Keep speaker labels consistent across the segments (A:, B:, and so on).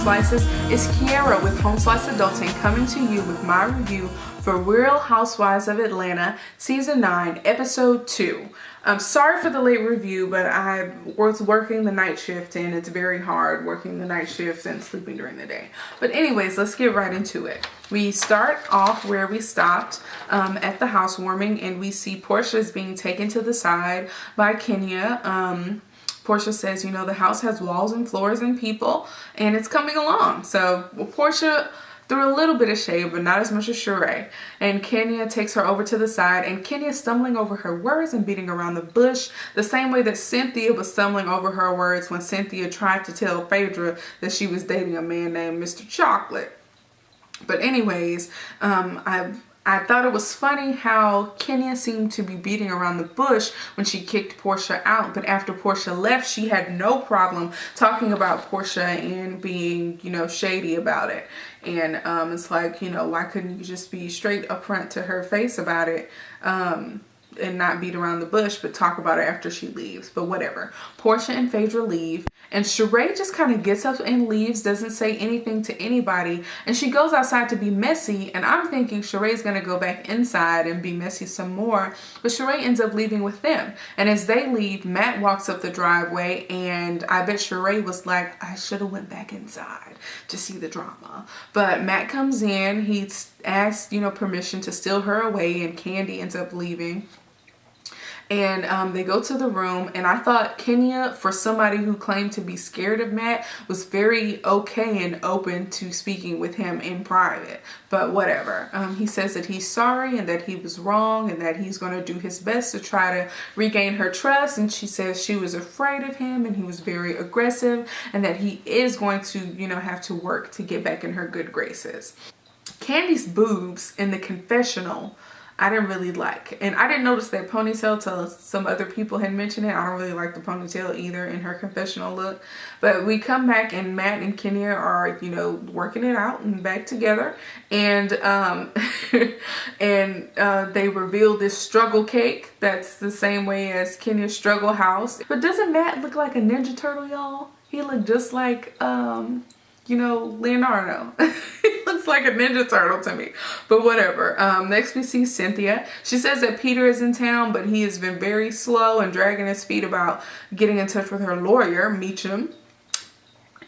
A: Slices. It's Kiara with Home Slice Adulting coming to you with my review for Real Housewives of Atlanta Season 9, Episode 2. I'm sorry for the late review, but I was working the night shift and it's very hard working the night shift and sleeping during the day. But anyways, let's get right into it. We start off where we stopped at the housewarming, and we see Porsche is being taken to the side by Kenya. Porsche says, you know, the house has walls and floors and people, and it's coming along. So Porsche threw a little bit of shade, but not as much as Sheree. And Kenya takes her over to the side, and Kenya stumbling over her words and beating around the bush, the same way that Cynthia was stumbling over her words when Cynthia tried to tell Phaedra that she was dating a man named Mr. Chocolate. But anyways, I thought it was funny how Kenya seemed to be beating around the bush when she kicked Porsche out. But after Porsche left, she had no problem talking about Porsche and being, you know, shady about it. And it's like, you know, why couldn't you just be straight up front to her face about it? And not beat around the bush, but talk about it after she leaves. But whatever. Porsche and Phaedra leave, and Sheree just kind of gets up and leaves, doesn't say anything to anybody, and she goes outside to be messy, and I'm thinking Sheree's gonna go back inside and be messy some more, but Sheree ends up leaving with them. And as they leave, Matt walks up the driveway, and I bet Sheree was like, I should have went back inside to see the drama. But Matt comes in, he asks, you know, permission to steal her away, and Kandi ends up leaving. And they go to the room, and I thought Kenya, for somebody who claimed to be scared of Matt, was very okay and open to speaking with him in private. But whatever. He says that he's sorry and that he was wrong and that he's going to do his best to try to regain her trust. And she says she was afraid of him and he was very aggressive, and that he is going to, you know, have to work to get back in her good graces. Kandi's boobs in the confessional, I didn't really like. And I didn't notice that ponytail till some other people had mentioned it. I don't really like the ponytail either in her confessional look. But we come back, and Matt and Kenya are, you know, working it out and back together. And they reveal this struggle cake that's the same way as Kenya's struggle house. But doesn't Matt look like a Ninja Turtle, y'all? He looked just like you know, Leonardo. He looks like a Ninja Turtle to me. But whatever. Next we see Cynthia. She says that Peter is in town, but he has been very slow and dragging his feet about getting in touch with her lawyer, Meacham.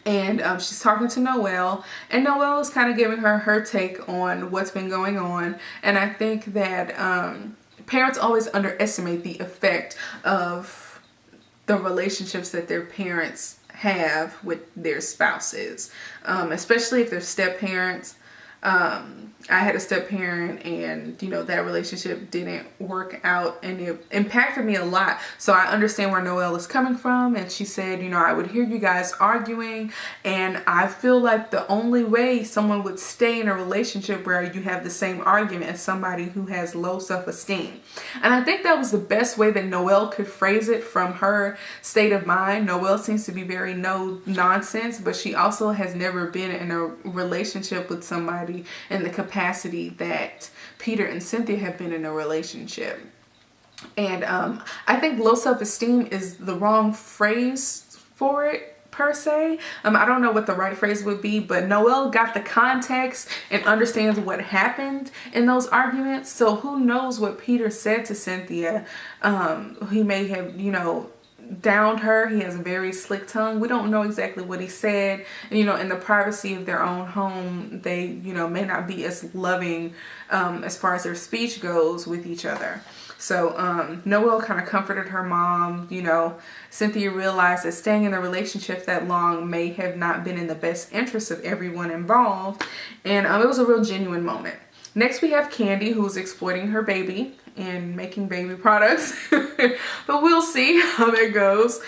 A: And she's talking to Noelle, and Noelle is kind of giving her take on what's been going on. And I think that parents always underestimate the effect of the relationships that their parents have with their spouses, especially if they're step parents. I had a step parent, and you know, that relationship didn't work out, and it impacted me a lot. So I understand where Noelle is coming from. And she said, you know, I would hear you guys arguing, and I feel like the only way someone would stay in a relationship where you have the same argument is somebody who has low self-esteem. And I think that was the best way that Noelle could phrase it from her state of mind. Noelle seems to be very no nonsense, but she also has never been in a relationship with somebody in the capacity that Peter and Cynthia have been in a relationship. And I think low self-esteem is the wrong phrase for it per se. I don't know what the right phrase would be, but Noelle got the context and understands what happened in those arguments. So who knows what Peter said to Cynthia. He may have, you know, downed her. He has a very slick tongue. We don't know exactly what he said. And, you know, in the privacy of their own home, they, you know, may not be as loving as far as their speech goes with each other. So Noelle kind of comforted her mom. You know, Cynthia realized that staying in a relationship that long may have not been in the best interest of everyone involved. And it was a real genuine moment. Next we have Kandi, who's exploiting her baby and making baby products. But we'll see how that goes.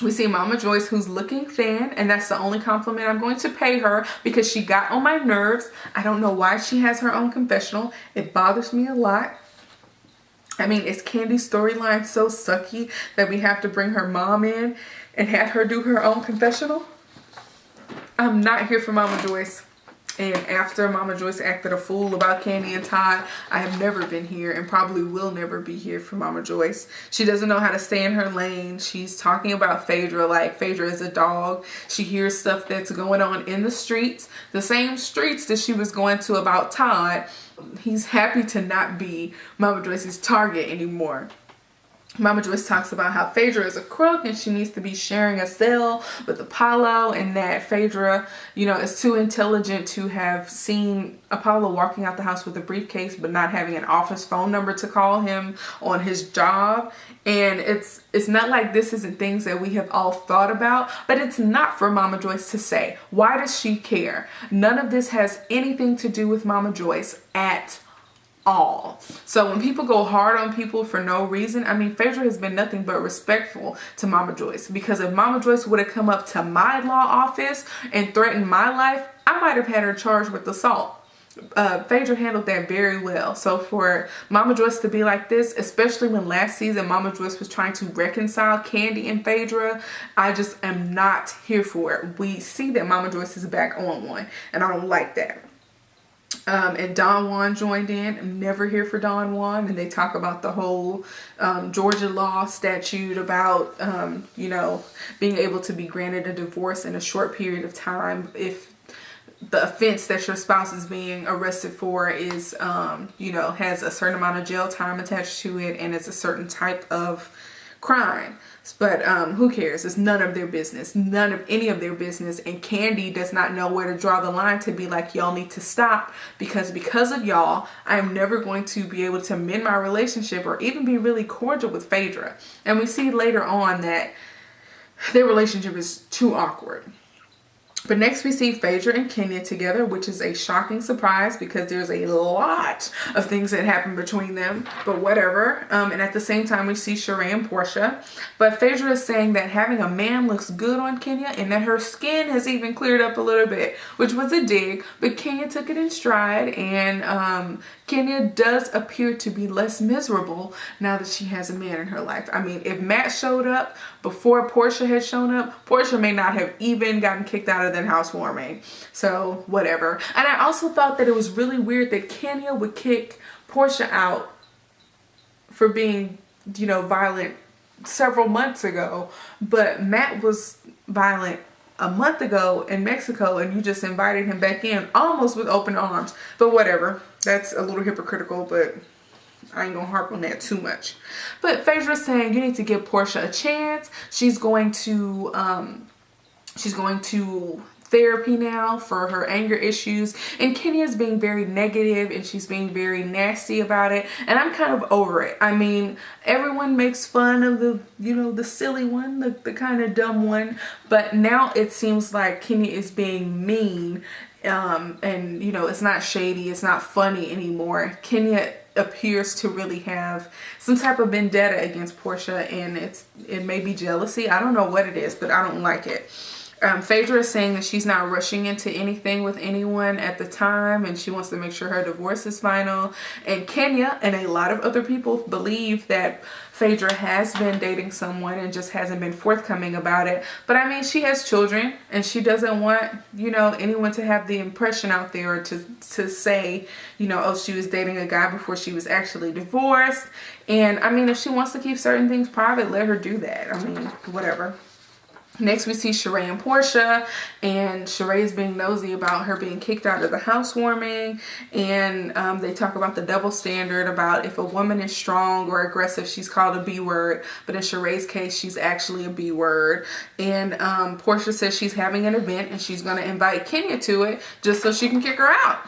A: We see Momma Joyce, who's looking thin, and that's the only compliment I'm going to pay her because she got on my nerves. I don't know why she has her own confessional. It bothers me a lot. I mean, is Kandi's storyline so sucky that we have to bring her mom in and have her do her own confessional? I'm not here for Momma Joyce. And after Momma Joyce acted a fool about Kandi and Todd, I have never been here and probably will never be here for Momma Joyce. She doesn't know how to stay in her lane. She's talking about Phaedra like Phaedra is a dog. She hears stuff that's going on in the streets, the same streets that she was going to about Todd. He's happy to not be Momma Joyce's target anymore. Momma Joyce talks about how Phaedra is a crook and she needs to be sharing a cell with Apollo, and that Phaedra, you know, is too intelligent to have seen Apollo walking out the house with a briefcase but not having an office phone number to call him on his job. And it's not like this isn't things that we have all thought about, but it's not for Momma Joyce to say. Why does she care? None of this has anything to do with Momma Joyce at all. So when people go hard on people for no reason, I mean, Phaedra has been nothing but respectful to Momma Joyce, because if Momma Joyce would have come up to my law office and threatened my life, I might have had her charged with assault. Phaedra handled that very well. So for Momma Joyce to be like this, especially when last season Momma Joyce was trying to reconcile Kandi and Phaedra, I just am not here for it. We see that Momma Joyce is back on one, and I don't like that. And Don Juan joined in. I'm never here for Don Juan. And they talk about the whole Georgia law statute about, you know, being able to be granted a divorce in a short period of time if the offense that your spouse is being arrested for is, you know, has a certain amount of jail time attached to it and it's a certain type of crime. But who cares? It's none of their business. None of any of their business. And Kandi does not know where to draw the line to be like, y'all need to stop, because of y'all, I am never going to be able to mend my relationship or even be really cordial with Phaedra. And we see later on that their relationship is too awkward. But next we see Phaedra and Kenyan together, which is a shocking surprise because there's a lot of things that happen between them, but whatever. And at the same time we see Sheree and Porsche. But Phaedra is saying that having a man looks good on Kenyan and that her skin has even cleared up a little bit, which was a dig, but Kenyan took it in stride, and Kenyan does appear to be less miserable now that she has a man in her life. I mean, if Matt showed up before Porsche had shown up, Porsche may not have even gotten kicked out of that housewarming. So whatever. And I also thought that it was really weird that Kenyan would kick Porsche out for being, you know, violent several months ago, but Matt was violent a month ago in Mexico and you just invited him back in almost with open arms. But whatever. That's a little hypocritical, but I ain't gonna harp on that too much. But Phaedra's saying you need to give Porsche a chance. She's going to therapy now for her anger issues, and Kenya's being very negative and she's being very nasty about it, and I'm kind of over it. I mean, everyone makes fun of the, you know, the silly one, the kind of dumb one, but now it seems like Kenya is being mean, and you know, it's not shady, it's not funny anymore. Kenya appears to really have some type of vendetta against Porsche, and it may be jealousy. I don't know what it is, but I don't like it. Phaedra is saying that she's not rushing into anything with anyone at the time, and she wants to make sure her divorce is final. And Kenya and a lot of other people believe that Phaedra has been dating someone and just hasn't been forthcoming about it. But I mean, she has children and she doesn't want, you know, anyone to have the impression out there, or to say, you know, oh, she was dating a guy before she was actually divorced. And I mean, if she wants to keep certain things private, let her do that. I mean, whatever. Next we see Sheree and Porsche, and Sheree is being nosy about her being kicked out of the housewarming, and they talk about the double standard about if a woman is strong or aggressive, she's called a B word, but in Sheree's case, she's actually a B word. And Porsche says she's having an event and she's going to invite Kenya to it just so she can kick her out.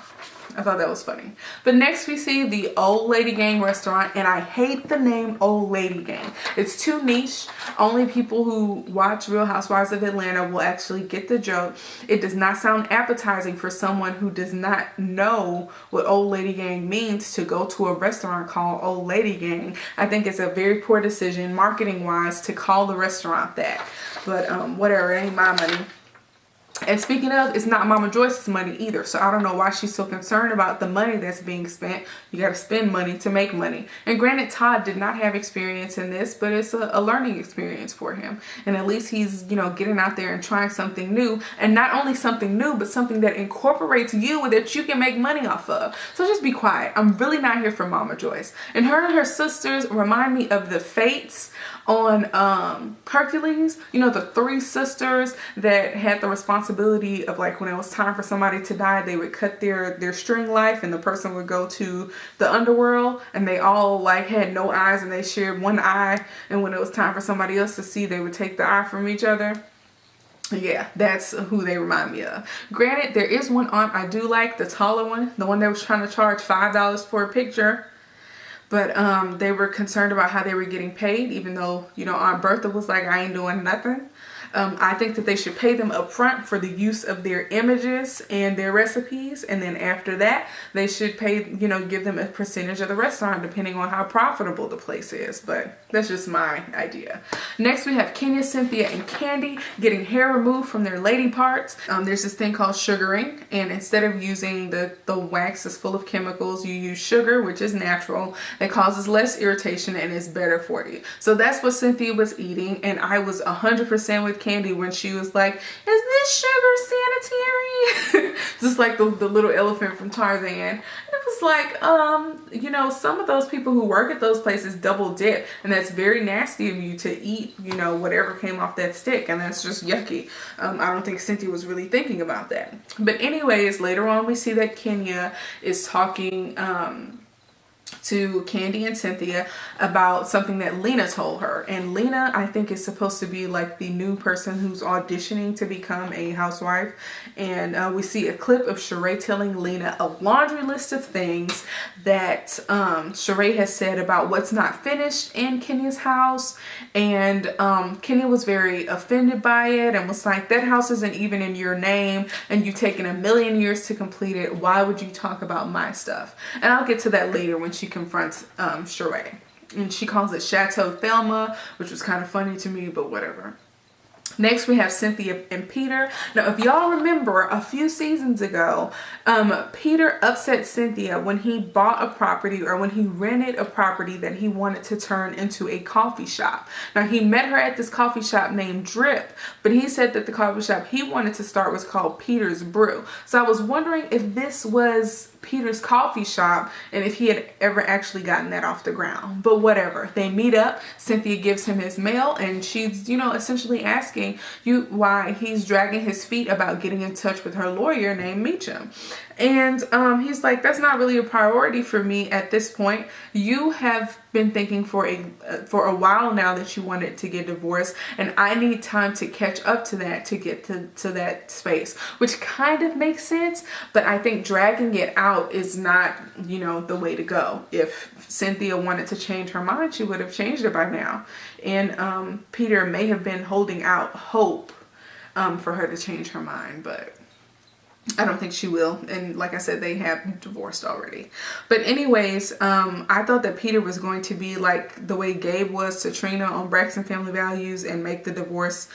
A: I thought that was funny. But next we see the Old Lady Gang restaurant, and I hate the name Old Lady Gang. It's too niche. Only people who watch Real Housewives of Atlanta will actually get the joke. It does not sound appetizing for someone who does not know what Old Lady Gang means to go to a restaurant called Old Lady Gang. I think it's a very poor decision marketing wise to call the restaurant that. But whatever, it ain't my money. And speaking of, it's not Momma Joyce's money either. So I don't know why she's so concerned about the money that's being spent. You got to spend money to make money. And granted, Todd did not have experience in this, but it's a learning experience for him. And at least he's, you know, getting out there and trying something new. And not only something new, but something that incorporates you that you can make money off of. So just be quiet. I'm really not here for Momma Joyce. And her sisters remind me of the Fates on Hercules. You know, the 3 sisters that had the responsibility of, like, when it was time for somebody to die, they would cut their string life and the person would go to the underworld, and they all like had no eyes and they shared one eye, and when it was time for somebody else to see, they would take the eye from each other. Yeah, that's who they remind me of. Granted, there is one aunt I do like, the taller one, the one that was trying to charge $5 for a picture. But they were concerned about how they were getting paid, even though, you know, Aunt Bertha was like, I ain't doing nothing. I think that they should pay them up front for the use of their images and their recipes. And then after that, they should pay, you know, give them a percentage of the restaurant depending on how profitable the place is. But that's just my idea. Next, we have Kenya, Cynthia, and Kandi getting hair removed from their lady parts. There's this thing called sugaring. And instead of using the wax that's full of chemicals, you use sugar, which is natural. That causes less irritation and is better for you. So that's what Cynthia was eating. And I was 100% with Kandi when she was like, is this sugar sanitary? Just like the little elephant from Tarzan. And it was like, you know, some of those people who work at those places double dip, and that's very nasty of you to eat, you know, whatever came off that stick, and that's just yucky. I don't think Cynthia was really thinking about that. But anyways, later on we see that Kenya is talking to Kandi and Cynthia about something that Lena told her. And Lena, I think, is supposed to be like the new person who's auditioning to become a housewife. And we see a clip of Sheree telling Lena a laundry list of things that Sheree has said about what's not finished in Kenya's house. And Kenya was very offended by it and was like, that house isn't even in your name and you've taken 1,000,000 years to complete it. Why would you talk about my stuff? And I'll get to that later when she confronts Sheree. And she calls it Chateau Thelma, which was kind of funny to me, but whatever. Next, we have Cynthia and Peter. Now, if y'all remember, a few seasons ago, Peter upset Cynthia when he bought a property, or when he rented a property that he wanted to turn into a coffee shop. Now, he met her at this coffee shop named Drip, but he said that the coffee shop he wanted to start was called Peter's Brew. So I was wondering if this was Peter's coffee shop and if he had ever actually gotten that off the ground. But whatever, they meet up. Cynthia gives him his mail, and she's, you know, essentially asking why he's dragging his feet about getting in touch with her lawyer named Meacham. And he's like, that's not really a priority for me at this point. You have been thinking for a while now that you wanted to get divorced, and I need time to catch up to that, to get to that space, which kind of makes sense. But I think dragging it out is not, you know, the way to go. If Cynthia wanted to change her mind, she would have changed it by now. And Peter may have been holding out hope for her to change her mind, but I don't think she will. And like I said, they have divorced already. But anyways, I thought that Peter was going to be like the way Gabe was to Trina on Braxton Family Values and make the divorce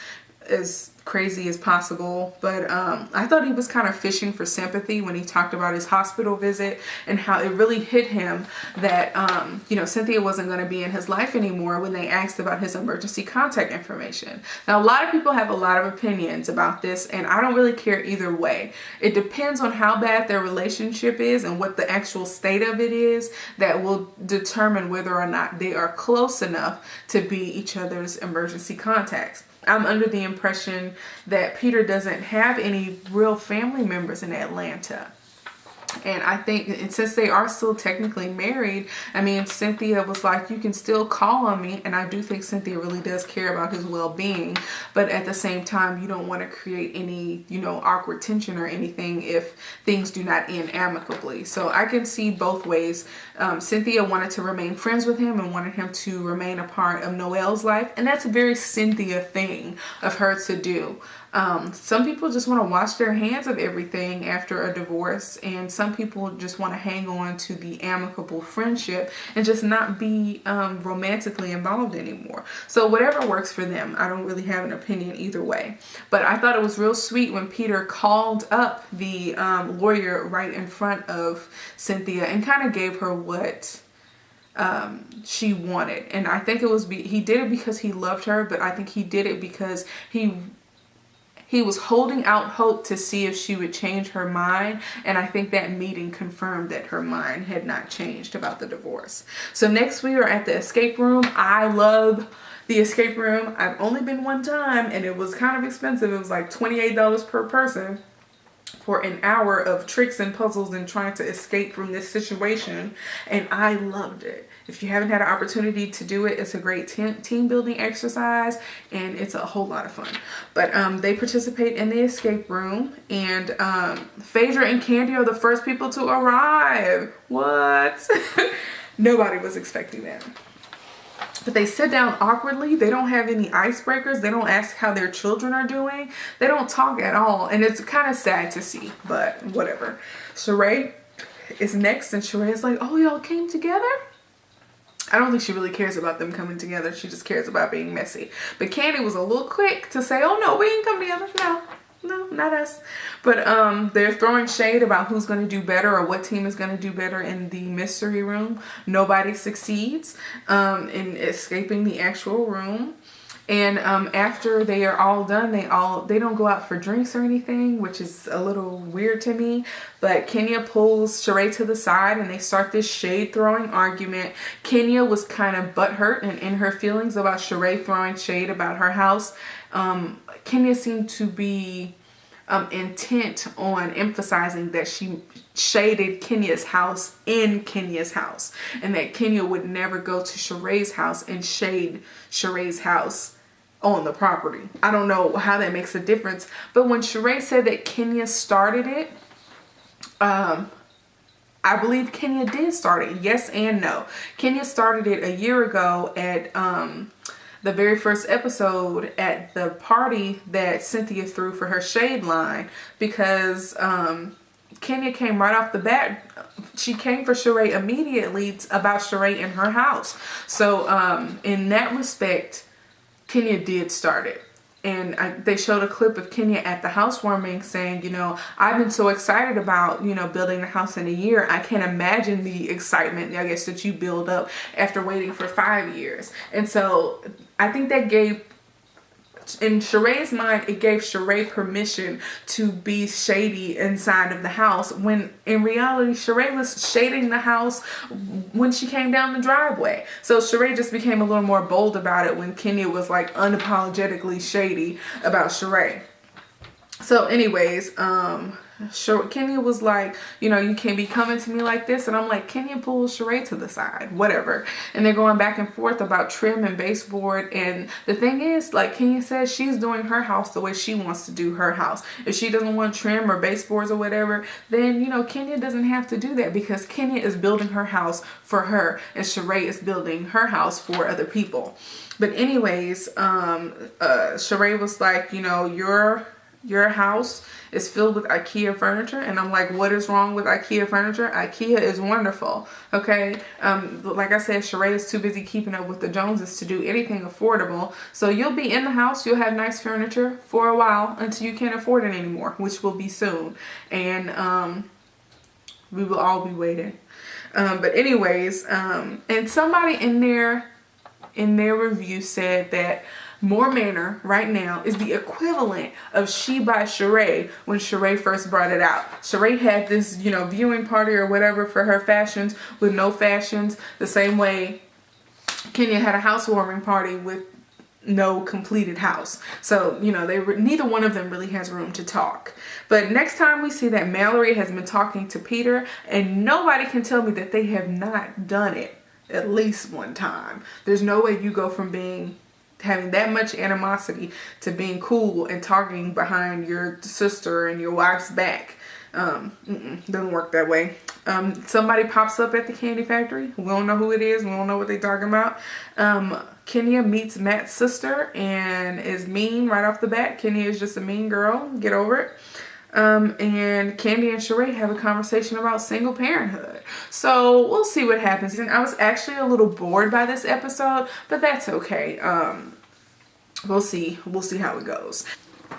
A: as crazy as possible. But I thought he was kind of fishing for sympathy when he talked about his hospital visit and how it really hit him that you know, Cynthia wasn't going to be in his life anymore when they asked about his emergency contact information. Now, a lot of people have a lot of opinions about this, and I don't really care either way. It depends on how bad their relationship is and what the actual state of it is that will determine whether or not they are close enough to be each other's emergency contacts. I'm under the impression that Peter doesn't have any real family members in Atlanta. And I think, and since they are still technically married, I mean, Cynthia was like, you can still call on me. And I do think Cynthia really does care about his well-being. But at the same time, you don't want to create any, you know, awkward tension or anything if things do not end amicably. So I can see both ways. Cynthia wanted to remain friends with him and wanted him to remain a part of Noelle's life. And that's a very Cynthia thing of her to do. Some people just want to wash their hands of everything after a divorce, and some people just want to hang on to the amicable friendship and just not be romantically involved anymore. So whatever works for them. I don't really have an opinion either way. But I thought it was real sweet when Peter called up the lawyer right in front of Cynthia and kind of gave her what she wanted. And I think it was he did it because he loved her, but I think he did it because he was holding out hope to see if she would change her mind. And I think that meeting confirmed that her mind had not changed about the divorce. So next we are at the escape room. I love the escape room. I've only been one time and it was kind of expensive. It was like $28 per person for an hour of tricks and puzzles and trying to escape from this situation. And I loved it. If you haven't had an opportunity to do it, it's a great team building exercise and it's a whole lot of fun. But they participate in the escape room, and Phaedra and Kandi are the first people to arrive. What? Nobody was expecting that. But they sit down awkwardly. They don't have any icebreakers. They don't ask how their children are doing. They don't talk at all. And it's kind of sad to see, but whatever. Sheree is next, and Sheree is like, oh, y'all came together? I don't think she really cares about them coming together. She just cares about being messy. But Kandi was a little quick to say, oh no, we didn't come together. No, not us. But they're throwing shade about who's going to do better or what team is going to do better in the mystery room. Nobody succeeds in escaping the actual room. And after they are all done, they don't go out for drinks or anything, which is a little weird to me. But Kenya pulls Sheree to the side and they start this shade throwing argument. Kenya was kind of butthurt and in her feelings about Sheree throwing shade about her house. Kenya seemed to be intent on emphasizing that she shaded Kenya's house in Kenya's house, and that Kenya would never go to Sheree's house and shade Sheree's house on the property. I don't know how that makes a difference, but when Sheree said that Kenya started it, I believe Kenya did start it. Yes and no. Kenya started it a year ago at the very first episode at the party that Cynthia threw for her shade line, because Kenya came right off the bat. She came for Sheree immediately about Sheree in her house. So in that respect, Kenya did start it. And they showed a clip of Kenya at the housewarming saying, you know, I've been so excited about, you know, building the house in a year. I can't imagine the excitement, I guess, that you build up after waiting for 5 years. And so I think that gave, in Sheree's mind, it gave Sheree permission to be shady inside of the house, when in reality Sheree was shading the house when she came down the driveway. So Sheree just became a little more bold about it when Kenya was like unapologetically shady about Sheree. So anyways, Kenya was like, you know, you can't be coming to me like this. And I'm like, Kenya pulls Sheree to the side, whatever. And they're going back and forth about trim and baseboard. And the thing is, like Kenya says, she's doing her house the way she wants to do her house. If she doesn't want trim or baseboards or whatever, then, you know, Kenya doesn't have to do that, because Kenya is building her house for her and Sheree is building her house for other people. But anyways, Sheree was like, you know, your house is filled with IKEA furniture. And I'm like, what is wrong with IKEA furniture? IKEA is wonderful. Okay. Like I said, Sheree is too busy keeping up with the Joneses to do anything affordable. So you'll be in the house, you'll have nice furniture for a while until you can't afford it anymore, which will be soon. And we will all be waiting. But anyways, and somebody in their review said that Moore Manor right now is the equivalent of She by Sheree when Sheree first brought it out. Sheree had this, you know, viewing party or whatever for her fashions with no fashions, the same way Kenya had a housewarming party with no completed house. So, you know, neither one of them really has room to talk. But next time we see that Mallory has been talking to Peter, and nobody can tell me that they have not done it at least one time. There's no way you go from having that much animosity to being cool and talking behind your sister and your wife's back. Doesn't work that way. Somebody pops up at the candy factory. We don't know who it is. We don't know what they're talking about. Kenya meets Matt's sister and is mean right off the bat. Kenya is just a mean girl. Get over it. And Kandi and Sheree have a conversation about single parenthood. So we'll see what happens. And I was actually a little bored by this episode, but that's okay. We'll see how it goes.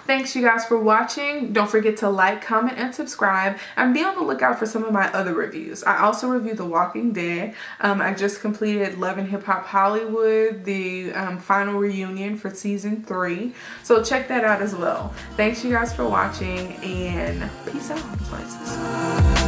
A: Thanks you guys for watching. Don't forget to like, comment, and subscribe, and be on the lookout for some of my other reviews. I also review The Walking Dead. I just completed Love and Hip Hop Hollywood, the final reunion for season 3. So check that out as well. Thanks you guys for watching, and peace out, places.